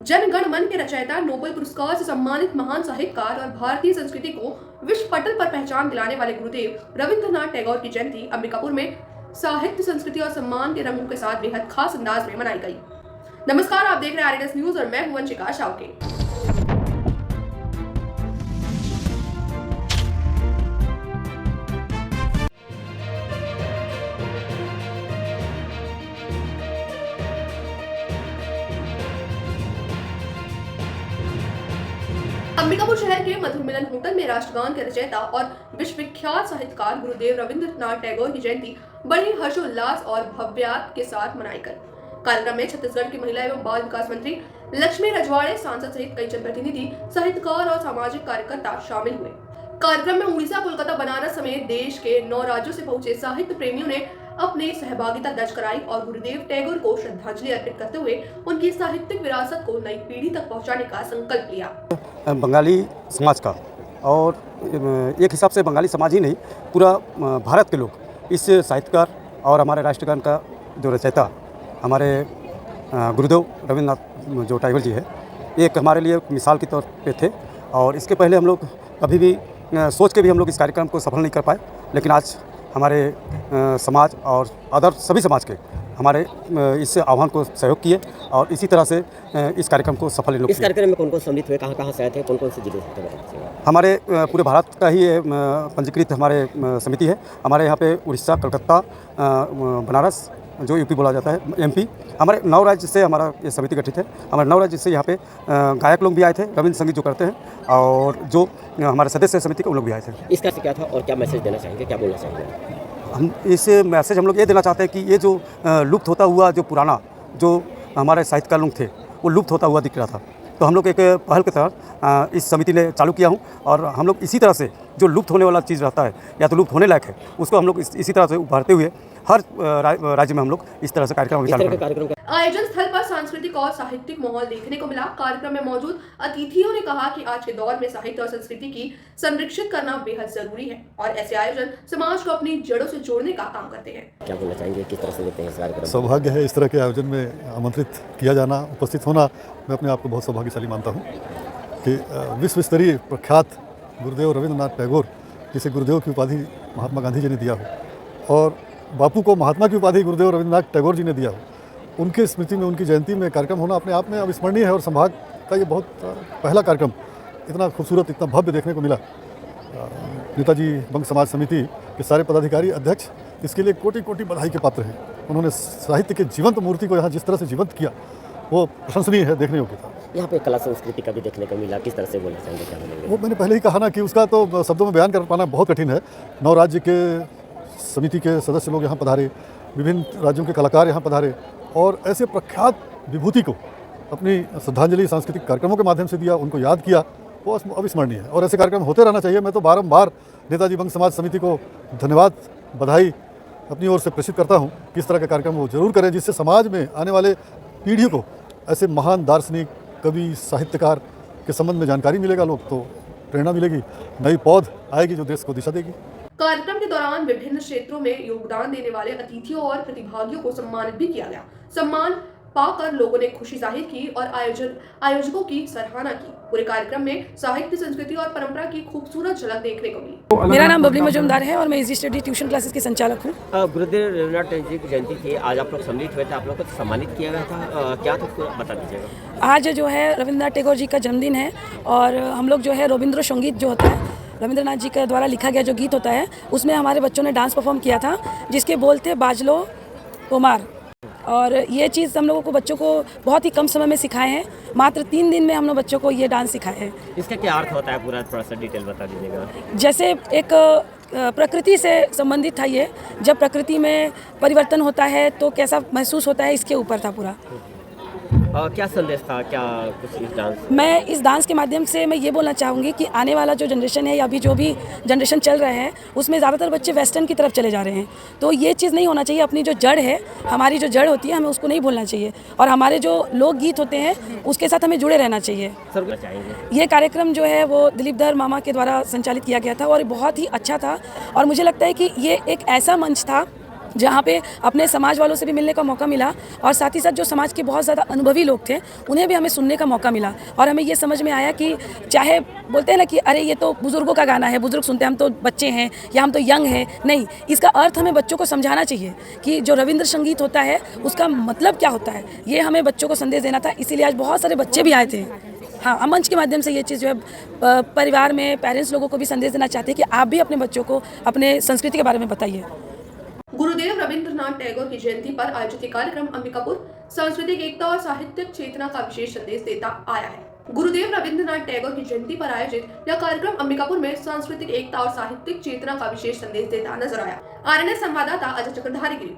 जन गण मन के रचयिता, नोबेल पुरस्कार से सम्मानित महान साहित्यकार और भारतीय संस्कृति को विश्व पटल पर पहचान दिलाने वाले गुरुदेव रविंद्रनाथ टैगोर की जयंती अंबिकापुर में साहित्य, संस्कृति और सम्मान के रंगों के साथ बेहद खास अंदाज में मनाई गई। नमस्कार, आप देख रहे हैं आरएनएस न्यूज और मैं हूं वंशिका शावके। अंबिकापुर शहर के मधुर मिलन होटल में राष्ट्रगान के रचयिता और विश्वविख्यात साहित्यकार गुरुदेव रविंद्रनाथ टैगोर की जयंती बड़े हर्षोल्लास और भव्यात के साथ मनाई गई। कार्यक्रम में छत्तीसगढ़ की महिला एवं बाल विकास मंत्री लक्ष्मी रजवाड़े, सांसद सहित कई जनप्रतिनिधि, साहित्यकार और सामाजिक कार्यकर्ता शामिल हुए। कार्यक्रम में उड़ीसा, कोलकाता, बनारस समेत देश के 9 राज्यों से पहुंचे साहित्य प्रेमियों ने अपनी सहभागिता दर्ज कराई और गुरुदेव टैगोर को श्रद्धांजलि अर्पित करते हुए उनकी साहित्यिक विरासत को नई पीढ़ी तक पहुंचाने का संकल्प लिया। बंगाली समाज का और एक हिसाब से बंगाली समाज ही नहीं, पूरा भारत के लोग इस साहित्यकार और हमारे राष्ट्रगान का जो रचयिता हमारे गुरुदेव रविंद्रनाथ जो टैगोर जी है, एक हमारे लिए मिसाल के तौर पे थे। और इसके पहले हम लोग कभी भी सोच के भी हम लोग इस कार्यक्रम को सफल नहीं कर पाए, लेकिन आज हमारे समाज और अदर सभी समाज के हमारे इस आह्वान को सहयोग किए और इसी तरह से इस कार्यक्रम को सफल लोग। इस कार्यक्रम में कौन-कौन सम्मिलित हुए, कहाँ से आए थे, कौन-कौन से जिले से? हमारे पूरे भारत का ही पंजीकृत हमारे समिति है। हमारे यहाँ पे उड़ीसा, कलकत्ता, बनारस जो यूपी बोला जाता है, एमपी, हमारे 9 राज्य से हमारा ये समिति गठित है। हमारे 9 राज्य से यहाँ पे गायक लोग भी आए थे, रविंद्र संगीत जो करते हैं, और जो हमारे सदस्य समिति के उन लोग भी आए थे। इसका क्या था और क्या मैसेज देना चाहेंगे, क्या बोलना चाहेंगे? हम इस मैसेज हम लोग ये देना चाहते हैं कि ये जो लुप्त होता हुआ जो पुराना जो हमारे साहित्यकार लोग थे वो लुप्त होता हुआ दिख रहा था, तो हम लोग एक पहल के तहत इस समिति ने चालू किया हूँ। और हम लोग इसी तरह से जो लुप्त होने वाला चीज़ रहता है या तो लुप्त होने लायक है, उसको हम लोग इसी तरह से उभारते हुए हर राज्य में हम लोग इस तरह से कार्यक्रम चालू करें। आयोजन स्थल पर सांस्कृतिक और साहित्यिक माहौल देखने को मिला। कार्यक्रम में मौजूद अतिथियों ने कहा कि आज के दौर में साहित्य और संस्कृति की संरक्षित करना बेहद जरूरी है और ऐसे आयोजन समाज को अपनी जड़ों से जोड़ने का काम करते हैं। क्या बोलना चाहेंगे, किस तरह से देखते हैं इस कार्यक्रम? सौभाग्य है इस तरह के आयोजन में आमंत्रित किया जाना, उपस्थित होना। मैं अपने आप को बहुत सौभाग्यशाली मानता हूँ कि विश्व स्तरीय प्रख्यात गुरुदेव रविंद्रनाथ टैगोर, जिसे गुरुदेव की उपाधि महात्मा गांधी जी ने दिया हो और बापू को महात्मा की उपाधि गुरुदेव रविंद्रनाथ टैगोर जी ने दिया हो, उनके स्मृति में, उनकी जयंती में कार्यक्रम होना अपने आप में अविस्मरणीय है। और संभाग का ये बहुत पहला कार्यक्रम इतना खूबसूरत, इतना भव्य देखने को मिला। नेताजी बंग समाज समिति के सारे पदाधिकारी, अध्यक्ष इसके लिए कोटि कोटि बधाई के पात्र हैं। उन्होंने साहित्य के जीवंत मूर्ति को यहाँ जिस तरह से जीवंत किया वो प्रशंसनीय है, देखने योग्य था। यहाँ पे कला संस्कृति का भी देखने को मिला, किस तरह से बोलना चाहेंगे, क्या बोलेंगे? वो मैंने पहले ही कहा ना कि उसका तो शब्दों में बयान कर पाना बहुत कठिन है। 9 राज्य के समिति के सदस्य लोग यहाँ पधारे, विभिन्न राज्यों के कलाकार यहाँ पधारे और ऐसे प्रख्यात विभूति को अपनी श्रद्धांजलि सांस्कृतिक कार्यक्रमों के माध्यम से दिया, उनको याद किया, वो अविस्मरणीय है। और ऐसे कार्यक्रम होते रहना चाहिए। मैं तो बारंबार नेताजी बंग समाज समिति को धन्यवाद, बधाई अपनी ओर से प्रेषित करता हूँ कि इस तरह का कार्यक्रम वो जरूर करें, जिससे समाज में आने वाले पीढ़ियों को ऐसे महान दार्शनिक, कवि, साहित्यकार के संबंध में जानकारी मिलेगा, लोग तो प्रेरणा मिलेगी, नई पौध आएगी जो देश को दिशा देगी। कार्यक्रम के दौरान विभिन्न क्षेत्रों में योगदान देने वाले अतिथियों और प्रतिभागियों को सम्मानित भी किया गया। सम्मान पाकर लोगों ने खुशी जाहिर की और आयोजकों की सराहना की। पूरे कार्यक्रम में साहित्य, संस्कृति और परंपरा की खूबसूरत झलक देखने को मिली। मेरा नाम बबली मजूमदार है और मैं इजी स्टडी ट्यूशन क्लासेस की संचालक हूँ। गुरुदेव रविंद्रनाथ टैगोर जी की जयंती थी, आज आप लोग सम्मिलित हुए थे, आप लोग को सम्मानित किया गया था, क्या था बता दीजिएगा। आज जो है रविंद्रनाथ टैगोर जी का जन्मदिन है और हम लोग जो है रविंद्र संगीत जो होता है, रविंद्रनाथ जी के द्वारा लिखा गया जो गीत होता है, उसमें हमारे बच्चों ने डांस परफॉर्म किया था, जिसके बोल थे बाजलो कुमार। और ये चीज़ हम लोगों को, बच्चों को बहुत ही कम समय में सिखाए हैं। मात्र 3 दिन में हम लोग बच्चों को ये डांस सिखाए हैं। इसका क्या अर्थ होता है, पूरा थोड़ा सा डिटेल बता दीजिएगा। जैसे एक प्रकृति से संबंधित था ये, जब प्रकृति में परिवर्तन होता है तो कैसा महसूस होता है, इसके ऊपर था पूरा। क्या संदेश था, क्या कुछ इस डांस? मैं इस डांस के माध्यम से मैं ये बोलना चाहूँगी कि आने वाला जो जनरेशन है या अभी जो भी जनरेशन चल रहा है, उसमें ज़्यादातर बच्चे वेस्टर्न की तरफ चले जा रहे हैं। तो ये चीज़ नहीं होना चाहिए। अपनी जो जड़ है, हमारी जो जड़ होती है, हमें उसको नहीं भूलना चाहिए और हमारे जो लोकगीत होते हैं उसके साथ हमें जुड़े रहना चाहिए। ये कार्यक्रम जो है वो दिलीप धर मामा के द्वारा संचालित किया गया था और बहुत ही अच्छा था। और मुझे लगता है कि ये एक ऐसा मंच था जहाँ पे अपने समाज वालों से भी मिलने का मौका मिला और साथ ही साथ जो समाज के बहुत ज़्यादा अनुभवी लोग थे उन्हें भी हमें सुनने का मौका मिला। और हमें ये समझ में आया कि चाहे बोलते हैं ना कि अरे ये तो बुज़ुर्गों का गाना है, बुज़ुर्ग सुनते हैं, हम तो बच्चे हैं या हम तो यंग हैं, नहीं, इसका अर्थ हमें बच्चों को समझाना चाहिए कि जो रविंद्र संगीत होता है उसका मतलब क्या होता है, ये हमें बच्चों को संदेश देना था। इसीलिए आज बहुत सारे बच्चे भी आए थे। हाँ, मंच के माध्यम से ये चीज़ जो है परिवार में पेरेंट्स लोगों को भी संदेश देना चाहते हैं कि आप भी अपने बच्चों को अपने संस्कृति के बारे में बताइए। गुरुदेव रविंद्रनाथ टैगोर की जयंती पर आयोजित कार्यक्रम अंबिकापुर सांस्कृतिक एकता और साहित्यिक चेतना का विशेष संदेश देता आया है। गुरुदेव रविंद्रनाथ टैगोर की जयंती पर आयोजित यह कार्यक्रम अंबिकापुर में सांस्कृतिक एकता और साहित्यिक चेतना का विशेष संदेश देता नजर आया। आरएनएस संवाददाता अजय चक्रधारी की